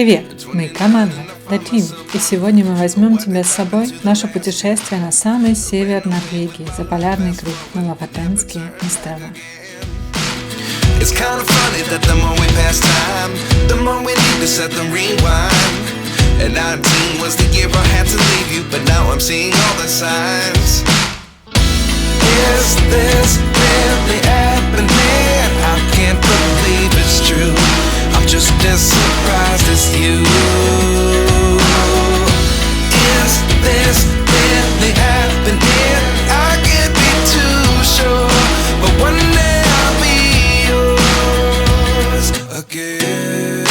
Привет! Мы команда The Team, и сегодня мы возьмем тебя с собой в наше путешествие на самый север Норвегии, за полярный круг, на лафатенские острова. It's kind of funny that the more we pass time, the more we need to set them rewind. And 19 was the year I had to leave you, but now I'm seeing all the signs. Is this really happening? I can't believe it's true. I'm just as surprised as you. Is this really happening? I can't be too sure, but one day I'll be yours again.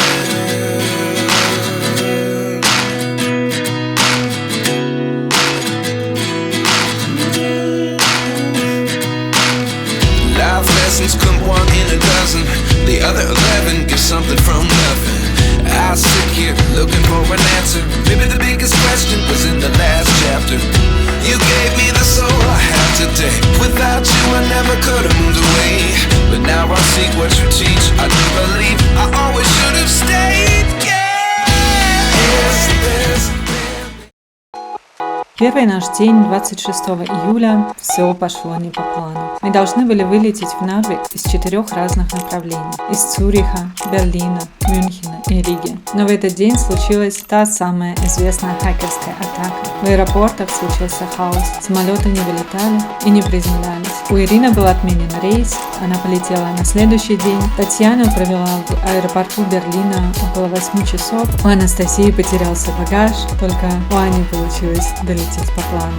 Life lessons come one in a dozen. The other 11 get something from nothing. I sit here looking for an answer. Maybe the biggest question was in the last chapter. You gave me the soul I have today. Without you I never could have moved away. But now I see what you teach. I do believe I always should have stayed. Yeah. Is this Первый наш день, 26 июля, все пошло не по плану. Мы должны были вылететь в Нарвик из 4 разных направлений. Из Цюриха, Берлина, Мюнхена и Риги. Но в этот день случилась та самая известная хакерская атака. В аэропортах случился хаос. Самолеты не вылетали и не приземлялись. У Ирины был отменен рейс. Она полетела на следующий день. Татьяна провела в аэропорту Берлина около 8 часов. У Анастасии потерялся багаж. Только у Ани получилось долететь по плану.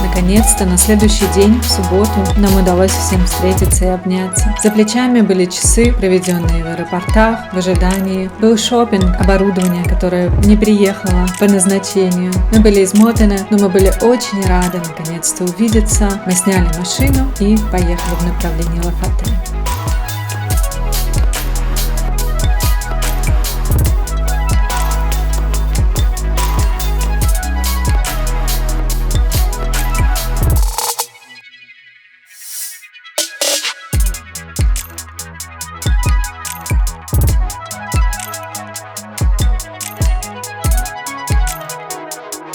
Наконец-то на следующий день, в субботу, нам удалось всем встретиться и обняться. За плечами были часы, проведенные в аэропортах, в ожидании. Был шопинг, оборудование, которое не приехало по назначению. Мы были измотаны, но мы были очень рады наконец-то увидеться. Мы сняли машину и поехали в направлении Лафатен.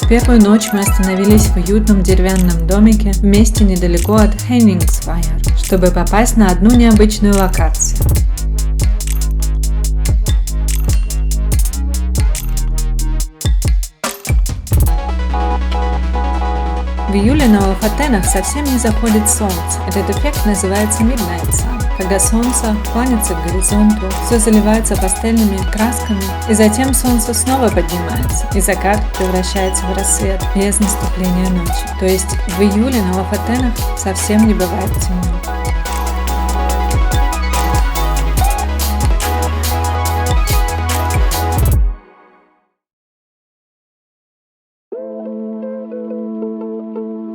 Первую ночь мы остановились в уютном деревянном домике в месте недалеко от Henningsvær, чтобы попасть на одну необычную локацию. В июле на Лафатенах совсем не заходит солнце. Этот эффект называется Midnight Sun, когда солнце клонится к горизонту, все заливается пастельными красками, и затем солнце снова поднимается, и закат превращается в рассвет без наступления ночи. То есть в июле на Лафатенах совсем не бывает темно.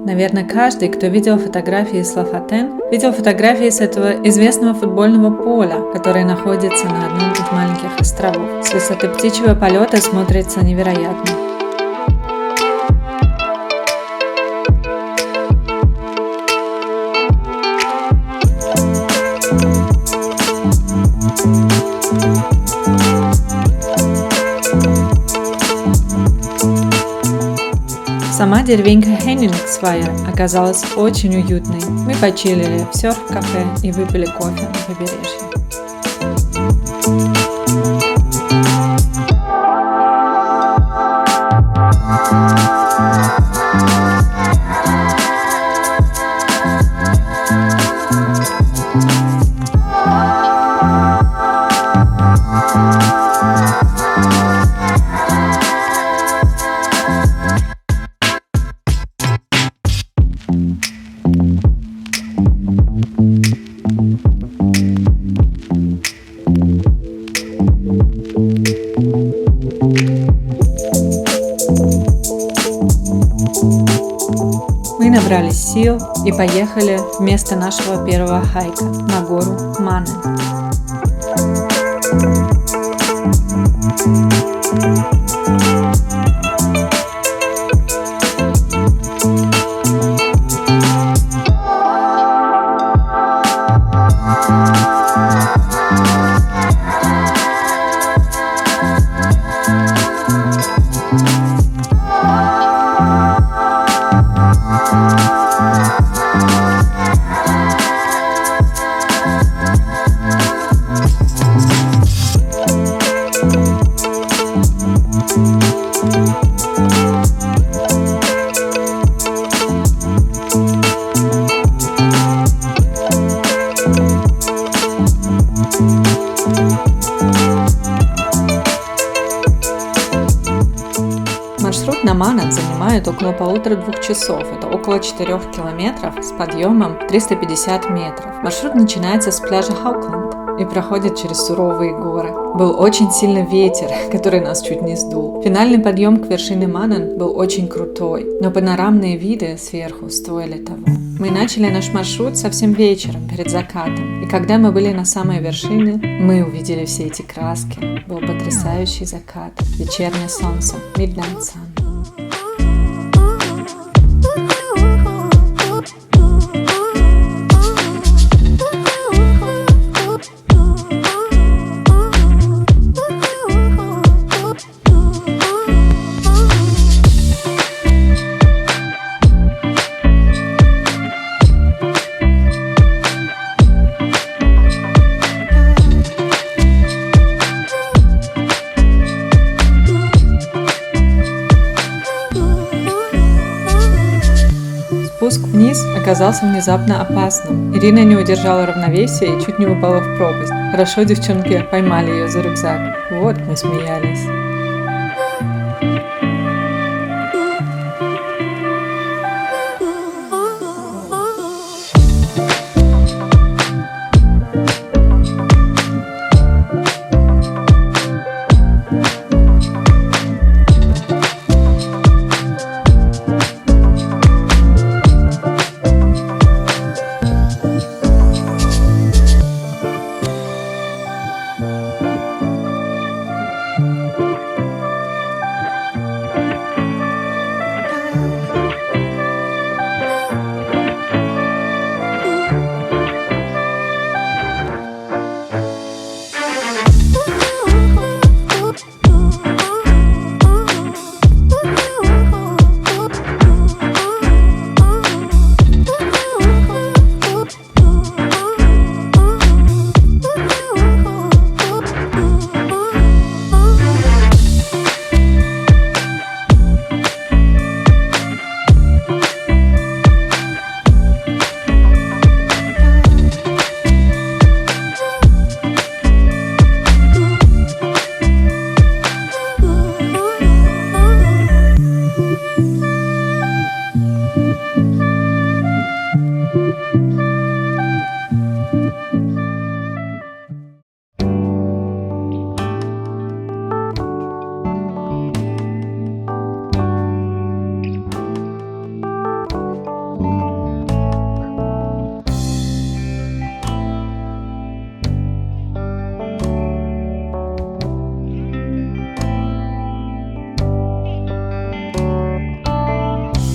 Наверное, каждый, кто видел фотографии с Лафатен, видел фотографии с этого известного футбольного поля, которое находится на одном из маленьких островов. С высоты птичьего полета смотрится невероятно. Сама деревенька Henningsvær оказалась очень уютной. Мы почилили в серф-кафе и выпили кофе на побережье. Мы набрались сил и поехали в место нашего первого хайка на гору Манен. Маршрут на Манан занимает около 1,5-2 часов, это около 4 километров с подъемом 350 метров. Маршрут начинается с пляжа Хаукленд и проходит через суровые горы. Был очень сильный ветер, который нас чуть не сдул. Финальный подъем к вершине Манан был очень крутой, но панорамные виды сверху стоили того. Мы начали наш маршрут совсем вечером, перед закатом, и когда мы были на самой вершине, мы увидели все эти краски. Был потрясающий закат, вечернее солнце, Midnight Sun. Спуск вниз оказался внезапно опасным. Ирина не удержала равновесия и чуть не упала в пропасть. Хорошо девчонки поймали ее за рюкзак. Вот мы смеялись.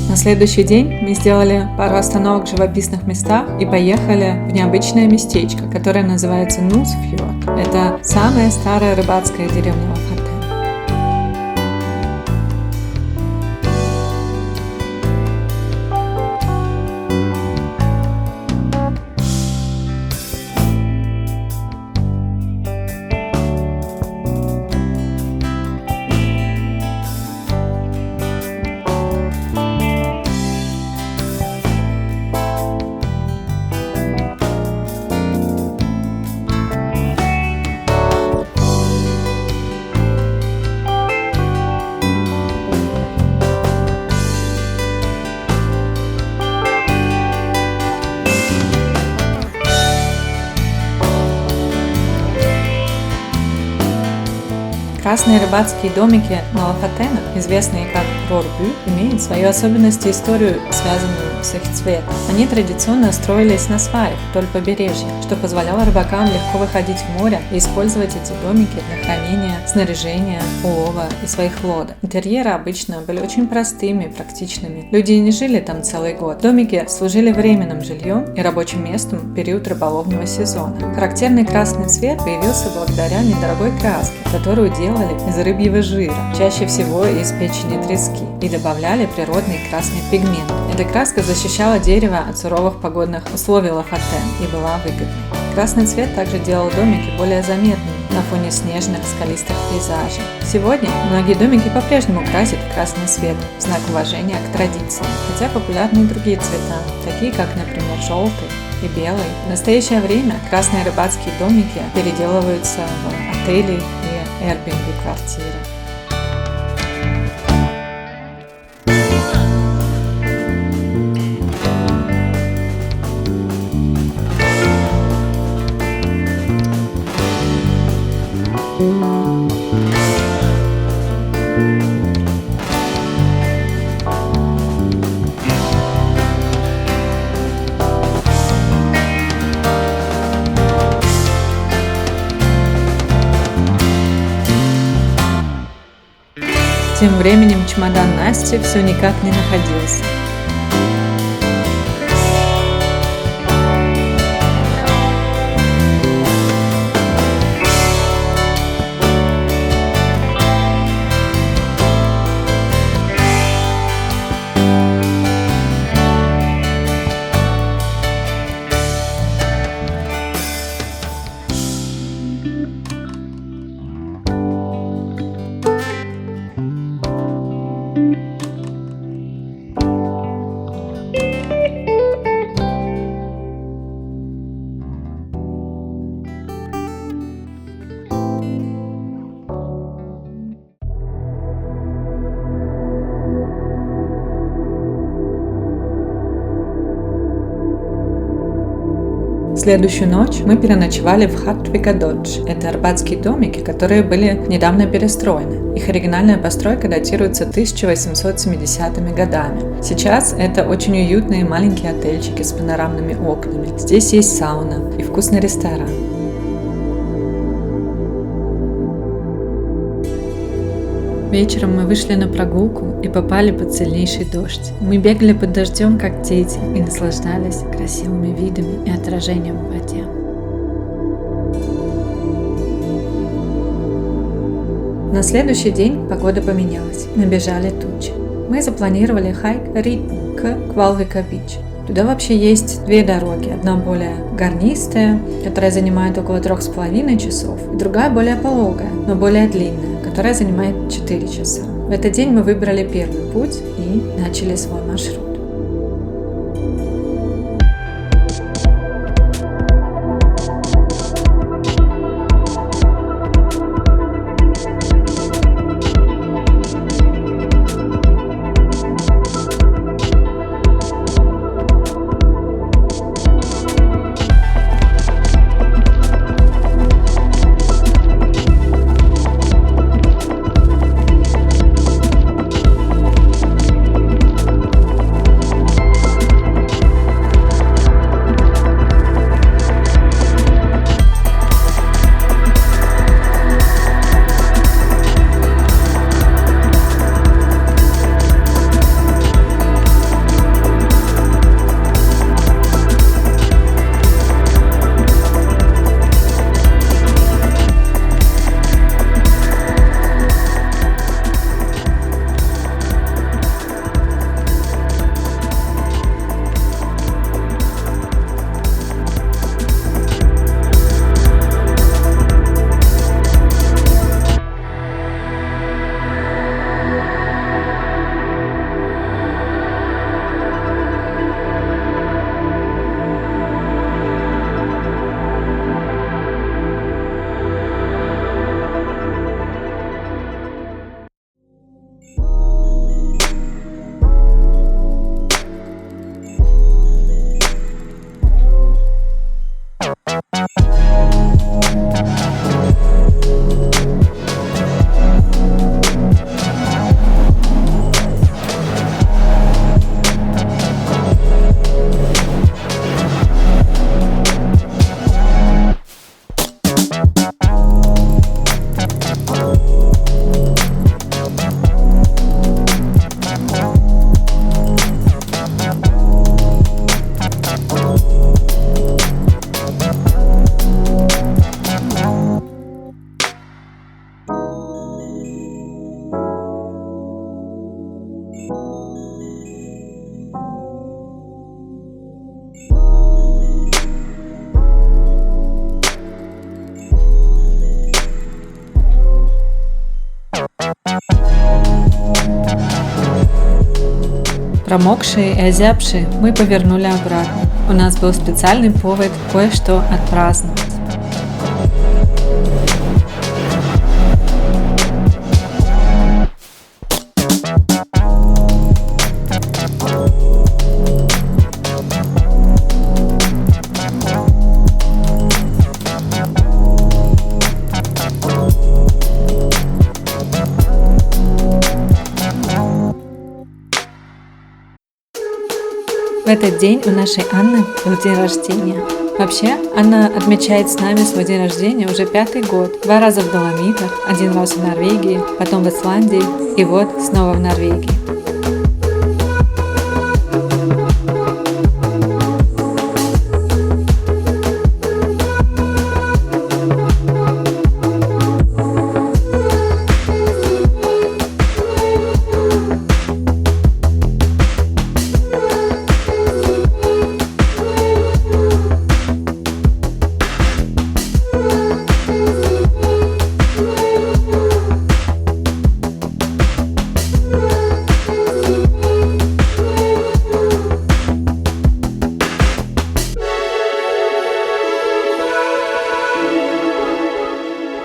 На следующий день мы сделали пару остановок в живописных местах и поехали в необычное местечко, которое называется Нусфьорд. Это самая старая рыбацкая деревня Лофотен. Красные рыбацкие домики на Лофотенах, известные как Рорбю, имеют свою особенность и историю, связанную с их цветом. Они традиционно строились на сваях вдоль побережья, что позволяло рыбакам легко выходить в море и использовать эти домики для хранения, снаряжения, улова и своих лодок. Интерьеры обычно были очень простыми и практичными. Люди не жили там целый год. Домики служили временным жильем и рабочим местом в период рыболовного сезона. Характерный красный цвет появился благодаря недорогой краске, которую делали из рыбьего жира, чаще всего из печени трески, и добавляли природный красный пигмент. Эта краска защищала дерево от суровых погодных условий Лофотен и была выгодной. Красный цвет также делал домики более заметными на фоне снежных скалистых пейзажей. Сегодня многие домики по-прежнему красят в красный цвет в знак уважения к традициям, хотя популярны и другие цвета, такие как, например, желтый и белый. В настоящее время красные рыбацкие домики переделываются в отели и Airbnb-квартиры. Тем временем чемодан Насти все никак не находился. Следующую ночь мы переночевали в Хартвика-Додж. Это арбатские домики, которые были недавно перестроены. Их оригинальная постройка датируется 1870-ми годами. Сейчас это очень уютные маленькие отельчики с панорамными окнами. Здесь есть сауна и вкусный ресторан. Вечером мы вышли на прогулку и попали под сильнейший дождь. Мы бегали под дождем, как дети, и наслаждались красивыми видами и отражением в воде. На следующий день погода поменялась, набежали тучи. Мы запланировали хайк Ритм к Квалвика-Бич. Туда вообще есть две дороги. Одна более горнистая, которая занимает около 3,5 часов, и другая более пологая, но более длинная, которая занимает 4 часа. В этот день мы выбрали первый путь и начали свой маршрут. Промокшие и озябшие, мы повернули обратно. У нас был специальный повод кое-что отпраздновать. В этот день у нашей Анны был день рождения. Вообще, Анна отмечает с нами свой день рождения уже 5-й год. 2 раза в Доломитах, 1 раз в Норвегии, потом в Исландии и вот снова в Норвегии.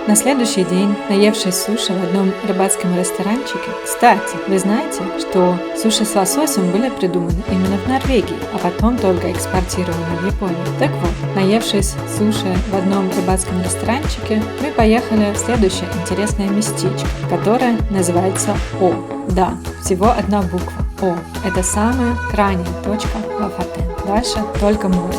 На следующий день, наевшись суши в одном рыбацком ресторанчике, кстати, вы знаете, что суши с лососем были придуманы именно в Норвегии, а потом только экспортированы в Японию. Так вот, наевшись суши в одном рыбацком ресторанчике, мы поехали в следующее интересное местечко, которое называется О. Да, всего одна буква О. Это самая крайняя точка Лофотен. Дальше только море.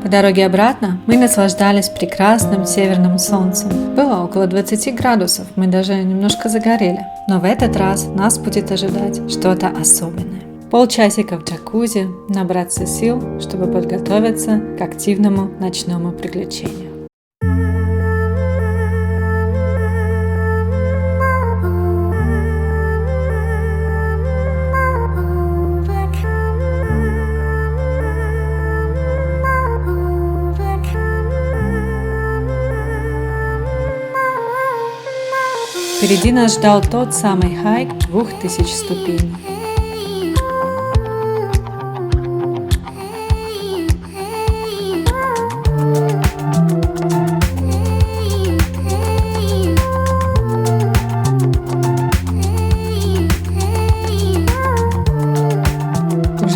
По дороге обратно мы наслаждались прекрасным северным солнцем. Было около 20 градусов, мы даже немножко загорели. Но в этот раз нас будет ожидать что-то особенное. Полчасика в джакузи, набраться сил, чтобы подготовиться к активному ночному приключению. Впереди нас ждал тот самый хайк 2000 ступеней.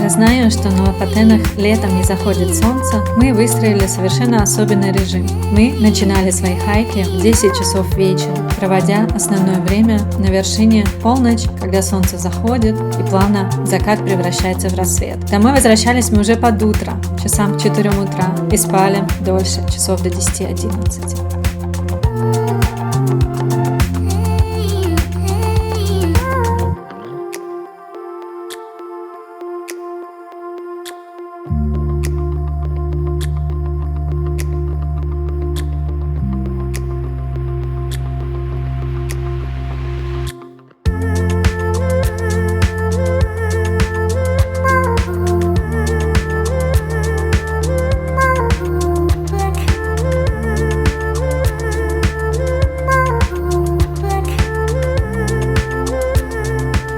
Зная, что на Лофотенах летом не заходит солнце, мы выстроили совершенно особенный режим. Мы начинали свои хайки в 10 часов вечера, проводя основное время на вершине в полночь, когда солнце заходит и плавно закат превращается в рассвет. Домой возвращались мы уже под утро, часам к 4 утра, и спали дольше, часов до 10-11.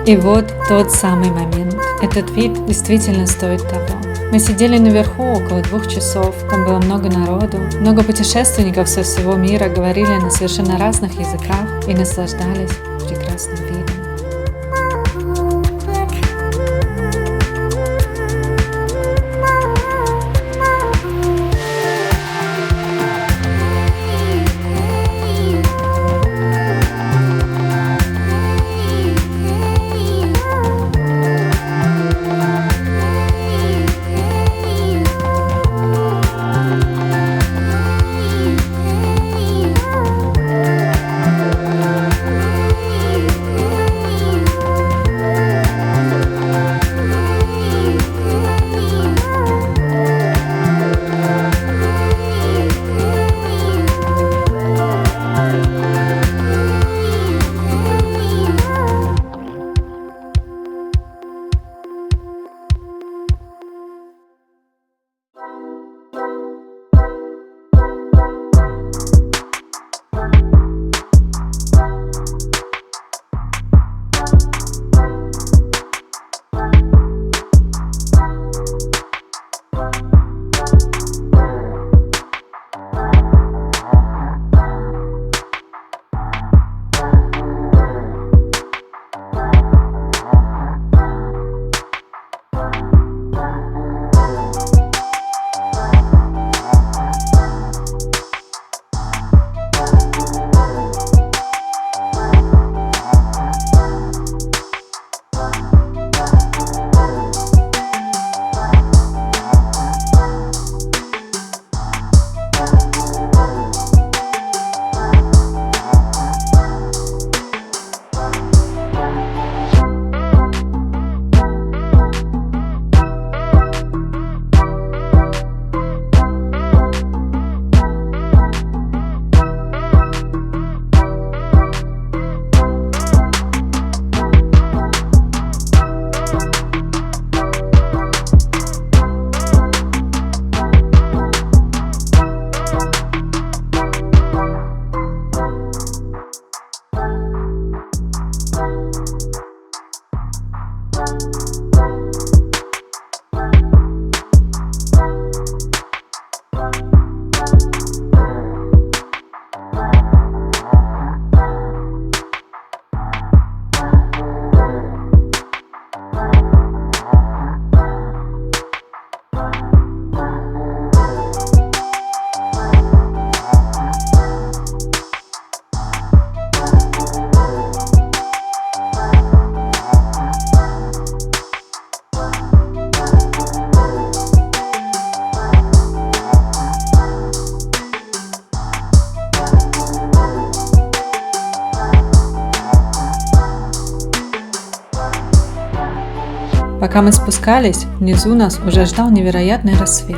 И вот тот самый момент. Этот вид действительно стоит того. Мы сидели наверху около 2 часов, там было много народу, много путешественников со всего мира говорили на совершенно разных языках и наслаждались прекрасным видом. Пока мы спускались, внизу нас уже ждал невероятный рассвет.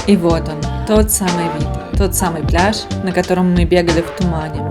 И вот он, тот самый вид, тот самый пляж, на котором мы бегали в тумане.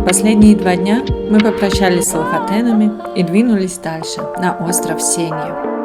Последние 2 дня мы попрощались с лофотенами и двинулись дальше, на остров Сенью.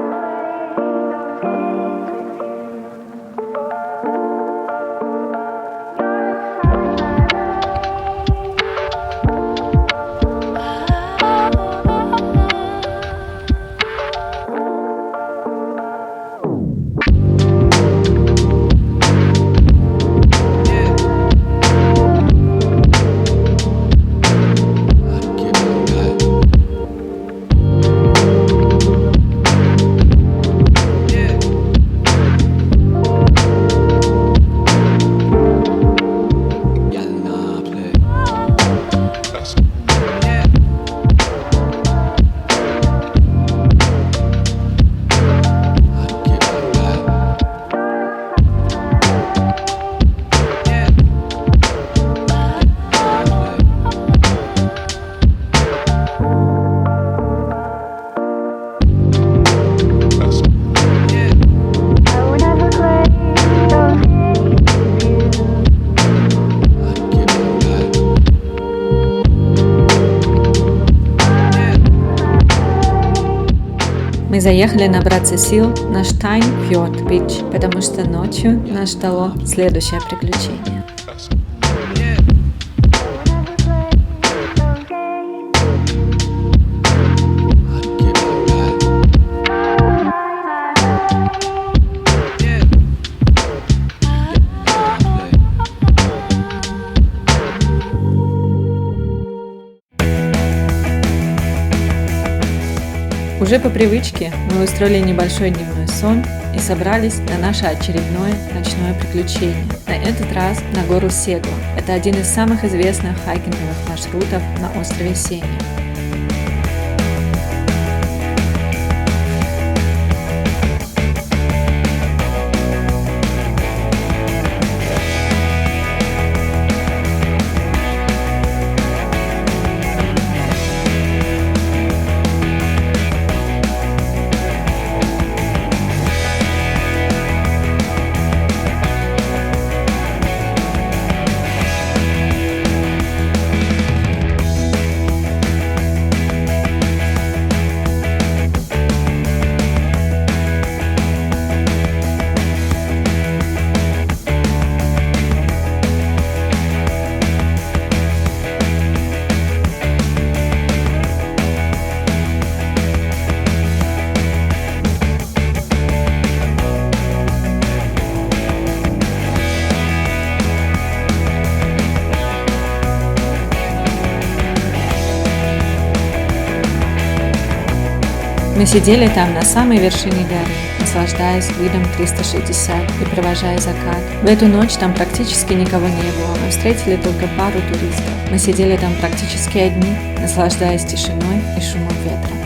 Мы заехали набраться сил на Steinfjord-Beach, потому что ночью нас ждало следующее приключение. Уже по привычке мы устроили небольшой дневной сон и собрались на наше очередное ночное приключение. На этот раз на гору Сегла. Это один из самых известных хайкинговых маршрутов на острове Сеня. Мы сидели там на самой вершине горы, наслаждаясь видом 360 и провожая закат. В эту ночь там практически никого не было, мы встретили только пару туристов. Мы сидели там практически одни, наслаждаясь тишиной и шумом ветра.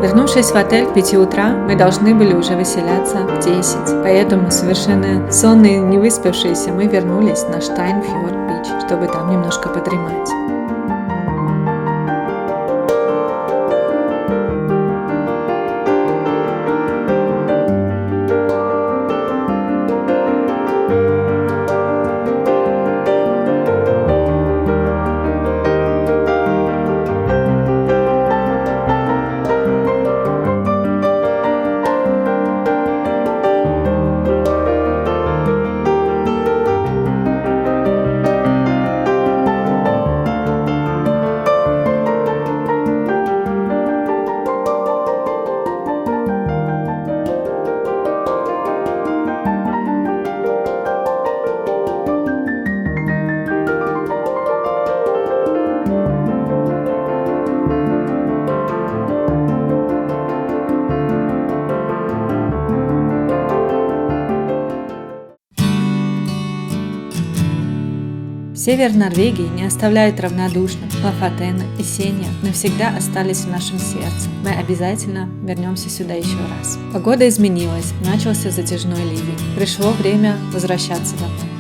Вернувшись в отель к 5 утра, мы должны были уже выселяться в 10, поэтому совершенно сонные и не выспавшиеся мы вернулись на Steinfjord-Beach, чтобы там немножко подремать. Север Норвегии не оставляет равнодушным. Лафатена и Сенья навсегда остались в нашем сердце. Мы обязательно вернемся сюда еще раз. Погода изменилась, начался затяжной ливень. Пришло время возвращаться домой.